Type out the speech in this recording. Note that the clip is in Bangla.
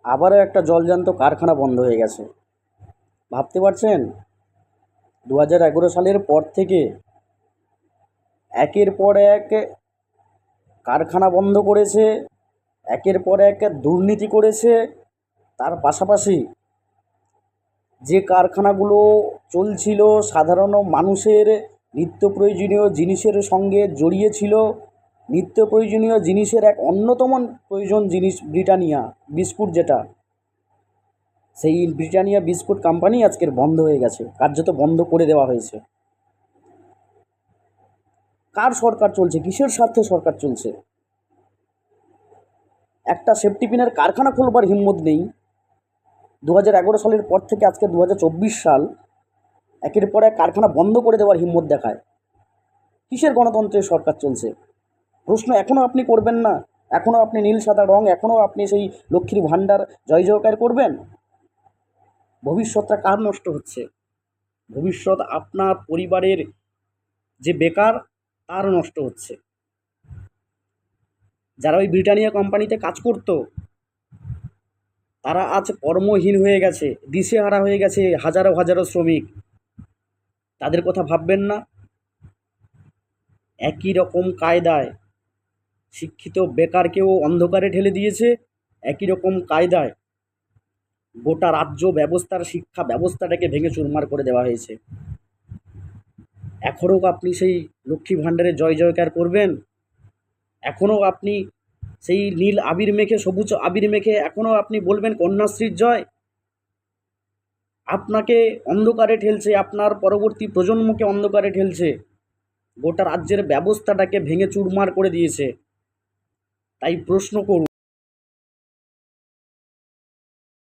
আবারও একটা জলজ্যান্ত কারখানা বন্ধ হয়ে গেছে। ভাবতে পারছেন? 2011 সালের পর থেকে একের পর এক কারখানা বন্ধ করেছে, একের পর এক দুর্নীতি করেছে। তার পাশাপাশি যে কারখানাগুলো চলছিল সাধারণ মানুষের নিত্য প্রয়োজনীয় জিনিসের সঙ্গে জড়িয়ে ছিল, নিত্য প্রয়োজনীয় জিনিসের এক অন্যতম প্রয়োজন জিনিস ব্রিটানিয়া বিস্কুট, যেটা সেই ব্রিটানিয়া বিস্কুট কোম্পানি আজকের বন্ধ হয়ে গেছে, কার্যত বন্ধ করে দেওয়া হয়েছে। কার সরকার চলছে? কিসের স্বার্থে সরকার চলছে? একটা সেফটি পিনের কারখানা খুলবার হিম্মত নেই। 2011 সালের পর থেকে আজকে 2024 সাল, একের পর এক কারখানা বন্ধ করে দেওয়ার হিম্মত দেখায়। কিসের গণতন্ত্রের সরকার চলছে? প্রশ্ন এখনও আপনি করবেন না? এখনও আপনি নীল সাদা রং, এখনও আপনি সেই লক্ষ্মীর ভাণ্ডার জয় জয়কার করবেন? ভবিষ্যৎটা কার নষ্ট হচ্ছে? ভবিষ্যৎ আপনার পরিবারের যে বেকার, তার নষ্ট হচ্ছে। যারা ওই ব্রিটানিয়া কোম্পানিতে কাজ করতো, তারা আজ কর্মহীন হয়ে গেছে, দিশেহারা হয়ে গেছে হাজারো হাজারো শ্রমিক। তাদের কথা ভাববেন না? একই রকম কায়দায় শিক্ষিত বেকারকেও অন্ধকারে ঠেলে দিয়েছে, একই রকম কায়দায় গোটা রাজ্য ব্যবস্থার শিক্ষা ব্যবস্থাটাকে ভেঙে চুরমার করে দেওয়া হয়েছে। এখনও আপনি সেই লক্ষ্মী ভাণ্ডারে জয় জয়কার করবেন? এখনও আপনি সেই নীল আবির মেখে, সবুজ আবির মেখে এখনও আপনি বলবেন কন্যাশ্রীর জয়? আপনাকে অন্ধকারে ঠেলছে, আপনার পরবর্তী প্রজন্মকে অন্ধকারে ঠেলছে, গোটা রাজ্যের ব্যবস্থাটাকে ভেঙে চুরমার করে দিয়েছে। তাই প্রশ্ন করুন,